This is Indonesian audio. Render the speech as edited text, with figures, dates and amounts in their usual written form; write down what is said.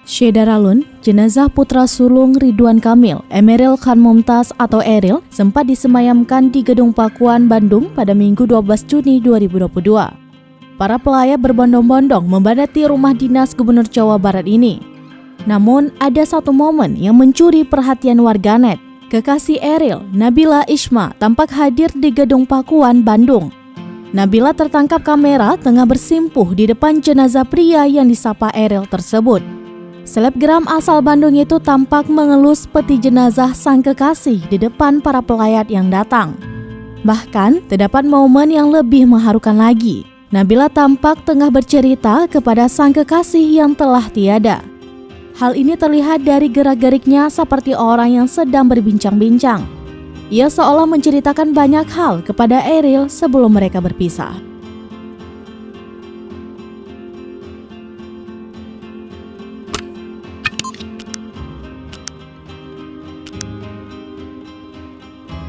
Syeda Ralun, jenazah putra sulung Ridwan Kamil, Emeril Khan Mumtaz atau Eril, sempat disemayamkan di Gedung Pakuan, Bandung pada Minggu 12 Juni 2022. Para pelayat berbondong-bondong membadati rumah dinas Gubernur Jawa Barat ini. Namun, ada satu momen yang mencuri perhatian warganet. Kekasih Eril, Nabila Ishma, tampak hadir di Gedung Pakuan, Bandung. Nabila tertangkap kamera tengah bersimpuh di depan jenazah pria yang disapa Eril tersebut. Selebgram asal Bandung itu tampak mengelus peti jenazah sang kekasih di depan para pelayat yang datang. Bahkan, terdapat momen yang lebih mengharukan lagi. Nabila tampak tengah bercerita kepada sang kekasih yang telah tiada. Hal ini terlihat dari gerak-geriknya seperti orang yang sedang berbincang-bincang. Ia seolah menceritakan banyak hal kepada Eril sebelum mereka berpisah.